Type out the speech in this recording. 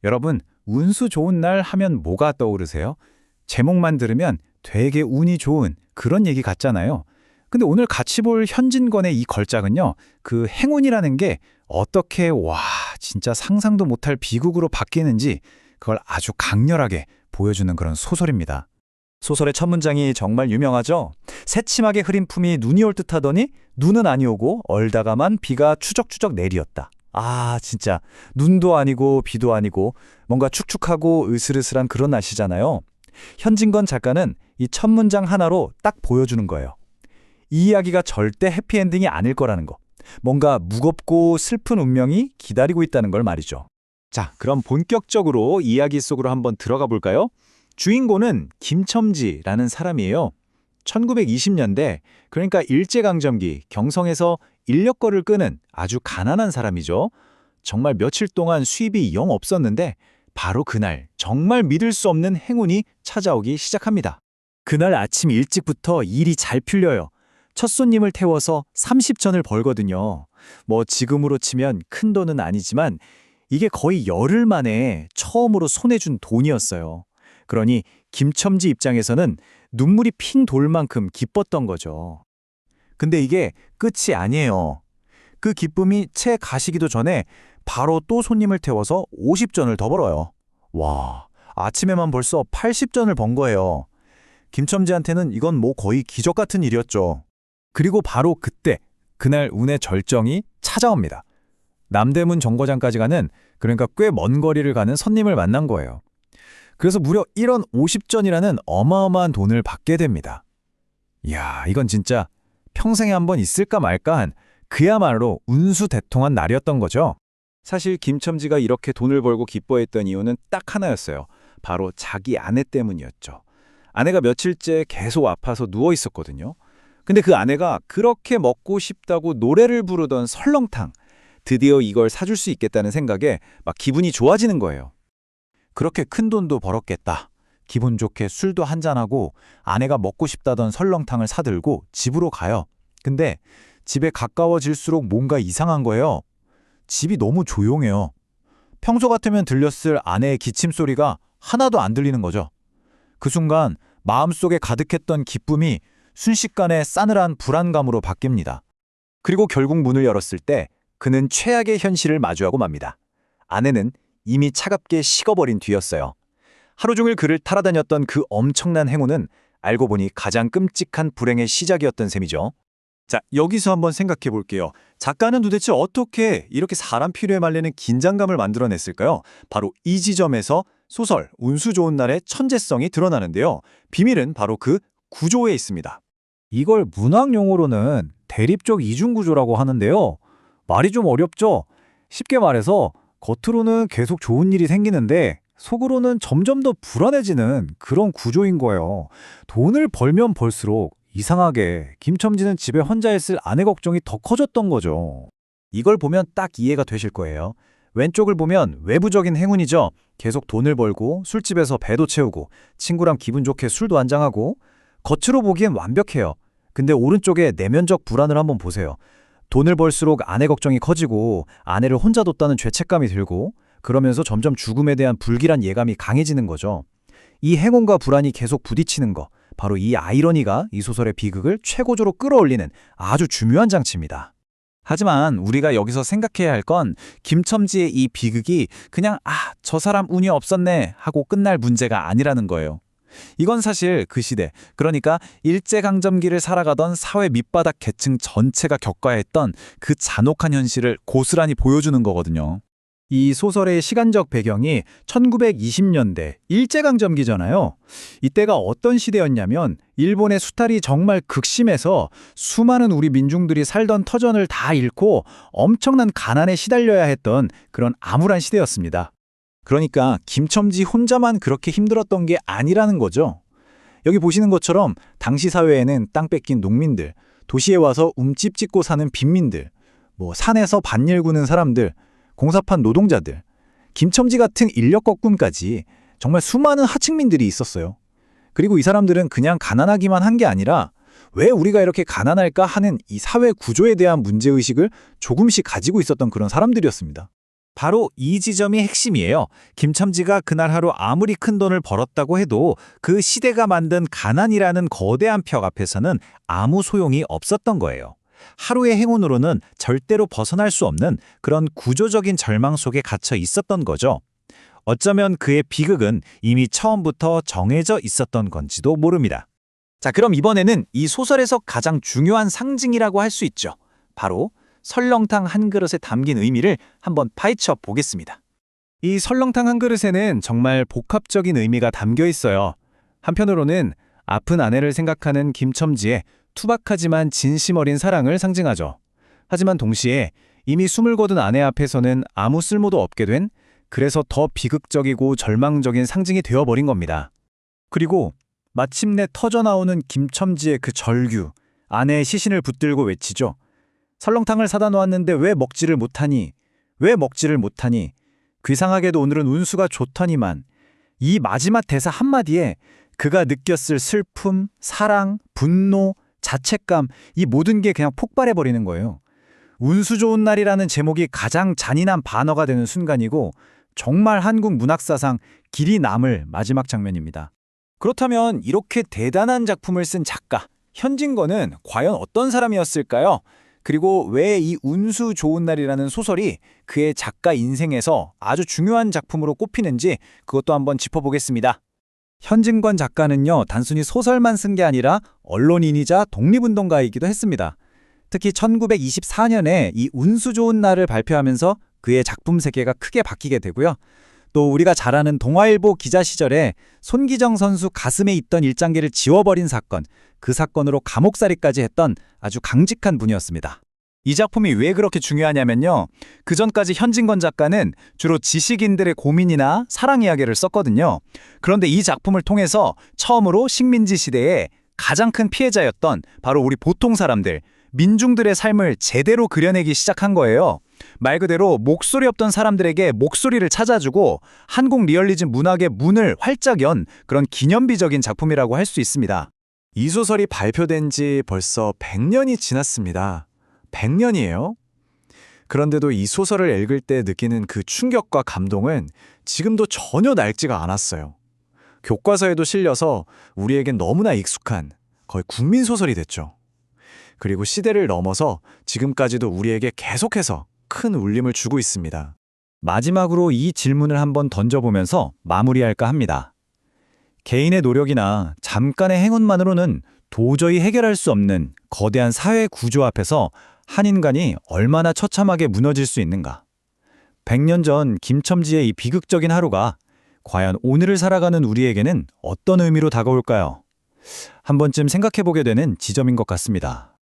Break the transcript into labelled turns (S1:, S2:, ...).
S1: 여러분, 운수 좋은 날 하면 뭐가 떠오르세요? 제목만 들으면 되게 운이 좋은 그런 얘기 같잖아요. 근데 오늘 같이 볼 현진건의 이 걸작은요, 그 행운이라는 게 어떻게, 진짜 상상도 못할 비극으로 바뀌는지 그걸 아주 강렬하게 보여주는 그런 소설입니다.
S2: 소설의 첫 문장이 정말 유명하죠? 새침하게 흐린 품이 눈이 올 듯하더니 눈은 아니오고 얼다가만 비가 추적추적 내리었다. 아, 진짜 눈도 아니고 비도 아니고 뭔가 축축하고 으슬으슬한 그런 날씨잖아요. 현진건 작가는 이 첫 문장 하나로 딱 보여주는 거예요. 이 이야기가 절대 해피엔딩이 아닐 거라는 거. 뭔가 무겁고 슬픈 운명이 기다리고 있다는 걸 말이죠.
S1: 자, 그럼 본격적으로 이야기 속으로 한번 들어가 볼까요? 주인공은 김첨지라는 사람이에요. 1920년대, 그러니까 일제강점기 경성에서 인력거를 끄는 아주 가난한 사람이죠. 정말 며칠 동안 수입이 영 없었는데 바로 그날 정말 믿을 수 없는 행운이 찾아오기 시작합니다.
S2: 그날 아침 일찍부터 일이 잘 풀려요. 첫 손님을 태워서 30전을 벌거든요. 뭐 지금으로 치면 큰 돈은 아니지만 이게 거의 열흘 만에 처음으로 손에 준 돈이었어요. 그러니 김첨지 입장에서는 눈물이 핑 돌 만큼 기뻤던 거죠. 근데 이게 끝이 아니에요. 그 기쁨이 채 가시기도 전에 바로 또 손님을 태워서 50전을 더 벌어요. 와, 아침에만 벌써 80전을 번 거예요. 김첨지한테는 이건 뭐 거의 기적 같은 일이었죠. 그리고 바로 그때, 그날 운의 절정이 찾아옵니다. 남대문 정거장까지 가는, 그러니까 꽤 먼 거리를 가는 손님을 만난 거예요. 그래서 무려 1원 50전이라는 어마어마한 돈을 받게 됩니다. 이야, 이건 진짜 평생에 한번 있을까 말까한 그야말로 운수대통한 날이었던 거죠.
S1: 사실 김첨지가 이렇게 돈을 벌고 기뻐했던 이유는 딱 하나였어요. 바로 자기 아내 때문이었죠. 아내가 며칠째 계속 아파서 누워 있었거든요. 근데 그 아내가 그렇게 먹고 싶다고 노래를 부르던 설렁탕, 드디어 이걸 사줄 수 있겠다는 생각에 막 기분이 좋아지는 거예요.
S2: 그렇게 큰 돈도 벌었겠다. 기분 좋게 술도 한잔하고 아내가 먹고 싶다던 설렁탕을 사들고 집으로 가요. 근데 집에 가까워질수록 뭔가 이상한 거예요. 집이 너무 조용해요. 평소 같으면 들렸을 아내의 기침 소리가 하나도 안 들리는 거죠. 그 순간 마음속에 가득했던 기쁨이 순식간에 싸늘한 불안감으로 바뀝니다. 그리고 결국 문을 열었을 때 그는 최악의 현실을 마주하고 맙니다. 아내는 이미 차갑게 식어버린 뒤였어요. 하루 종일 그를 따라다녔던 그 엄청난 행운은 알고 보니 가장 끔찍한 불행의 시작이었던 셈이죠. 자, 여기서 한번 생각해 볼게요. 작가는 도대체 어떻게 이렇게 사람 필요에 말리는 긴장감을 만들어냈을까요? 바로 이 지점에서 소설 운수 좋은 날의 천재성이 드러나는데요. 비밀은 바로 그 구조에 있습니다. 이걸 문학 용어로는 대립적 이중구조라고 하는데요. 말이 좀 어렵죠? 쉽게 말해서 겉으로는 계속 좋은 일이 생기는데 속으로는 점점 더 불안해지는 그런 구조인 거예요. 돈을 벌면 벌수록 이상하게 김첨지는 집에 혼자 있을 아내 걱정이 더 커졌던 거죠. 이걸 보면 딱 이해가 되실 거예요. 왼쪽을 보면 외부적인 행운이죠. 계속 돈을 벌고 술집에서 배도 채우고 친구랑 기분 좋게 술도 한잔하고 겉으로 보기엔 완벽해요. 근데 오른쪽에 내면적 불안을 한번 보세요. 돈을 벌수록 아내 걱정이 커지고 아내를 혼자 뒀다는 죄책감이 들고 그러면서 점점 죽음에 대한 불길한 예감이 강해지는 거죠. 이 행운과 불안이 계속 부딪히는 거, 바로 이 아이러니가 이 소설의 비극을 최고조로 끌어올리는 아주 중요한 장치입니다. 하지만 우리가 여기서 생각해야 할 건 김첨지의 이 비극이 그냥 저 사람 운이 없었네 하고 끝날 문제가 아니라는 거예요. 이건 사실 그 시대, 그러니까 일제강점기를 살아가던 사회 밑바닥 계층 전체가 겪어야 했던 그 잔혹한 현실을 고스란히 보여주는 거거든요. 이 소설의 시간적 배경이 1920년대 일제강점기잖아요. 이때가 어떤 시대였냐면 일본의 수탈이 정말 극심해서 수많은 우리 민중들이 살던 터전을 다 잃고 엄청난 가난에 시달려야 했던 그런 암울한 시대였습니다. 그러니까 김첨지 혼자만 그렇게 힘들었던 게 아니라는 거죠. 여기 보시는 것처럼 당시 사회에는 땅 뺏긴 농민들, 도시에 와서 움집 짓고 사는 빈민들, 산에서 밭일 구는 사람들, 공사판 노동자들, 김첨지 같은 인력거꾼까지 정말 수많은 하층민들이 있었어요. 그리고 이 사람들은 그냥 가난하기만 한 게 아니라 왜 우리가 이렇게 가난할까 하는 이 사회 구조에 대한 문제의식을 조금씩 가지고 있었던 그런 사람들이었습니다.
S1: 바로 이 지점이 핵심이에요. 김첨지가 그날 하루 아무리 큰 돈을 벌었다고 해도 그 시대가 만든 가난이라는 거대한 벽 앞에서는 아무 소용이 없었던 거예요. 하루의 행운으로는 절대로 벗어날 수 없는 그런 구조적인 절망 속에 갇혀 있었던 거죠. 어쩌면 그의 비극은 이미 처음부터 정해져 있었던 건지도 모릅니다. 자, 그럼 이번에는 이 소설에서 가장 중요한 상징이라고 할 수 있죠. 바로 설렁탕 한 그릇에 담긴 의미를 한번 파헤쳐 보겠습니다.
S2: 이 설렁탕 한 그릇에는 정말 복합적인 의미가 담겨 있어요. 한편으로는 아픈 아내를 생각하는 김첨지의 투박하지만 진심 어린 사랑을 상징하죠. 하지만 동시에 이미 숨을 거둔 아내 앞에서는 아무 쓸모도 없게 된, 그래서 더 비극적이고 절망적인 상징이 되어버린 겁니다. 그리고 마침내 터져나오는 김첨지의 그 절규, 아내의 시신을 붙들고 외치죠. 설렁탕을 사다 놓았는데 왜 먹지를 못하니? 왜 먹지를 못하니? 괴상하게도 오늘은 운수가 좋더니만. 이 마지막 대사 한마디에 그가 느꼈을 슬픔, 사랑, 분노, 자책감, 이 모든 게 그냥 폭발해버리는 거예요. 운수 좋은 날이라는 제목이 가장 잔인한 반어가 되는 순간이고 정말 한국 문학사상 길이 남을 마지막 장면입니다. 그렇다면 이렇게 대단한 작품을 쓴 작가, 현진건은 과연 어떤 사람이었을까요? 그리고 왜 이 운수 좋은 날이라는 소설이 그의 작가 인생에서 아주 중요한 작품으로 꼽히는지 그것도 한번 짚어보겠습니다. 현진건 작가는요, 단순히 소설만 쓴 게 아니라 언론인이자 독립운동가이기도 했습니다. 특히 1924년에 이 운수 좋은 날을 발표하면서 그의 작품 세계가 크게 바뀌게 되고요. 또 우리가 잘 아는 동아일보 기자 시절에 손기정 선수 가슴에 있던 일장기를 지워버린 사건, 그 사건으로 감옥살이까지 했던 아주 강직한 분이었습니다. 이 작품이 왜 그렇게 중요하냐면요. 그전까지 현진건 작가는 주로 지식인들의 고민이나 사랑 이야기를 썼거든요. 그런데 이 작품을 통해서 처음으로 식민지 시대에 가장 큰 피해자였던 바로 우리 보통 사람들, 민중들의 삶을 제대로 그려내기 시작한 거예요. 말 그대로 목소리 없던 사람들에게 목소리를 찾아주고 한국 리얼리즘 문학의 문을 활짝 연 그런 기념비적인 작품이라고 할 수 있습니다. 이 소설이 발표된 지 벌써 100년이 지났습니다. 100년이에요. 그런데도 이 소설을 읽을 때 느끼는 그 충격과 감동은 지금도 전혀 낡지가 않았어요. 교과서에도 실려서 우리에겐 너무나 익숙한 거의 국민소설이 됐죠. 그리고 시대를 넘어서 지금까지도 우리에게 계속해서 큰 울림을 주고 있습니다. 마지막으로 이 질문을 한번 던져보면서 마무리할까 합니다. 개인의 노력이나 잠깐의 행운만으로는 도저히 해결할 수 없는 거대한 사회 구조 앞에서 한 인간이 얼마나 처참하게 무너질 수 있는가. 100년 전 김첨지의 이 비극적인 하루가 과연 오늘을 살아가는 우리에게는 어떤 의미로 다가올까요? 한 번쯤 생각해보게 되는 지점인 것 같습니다.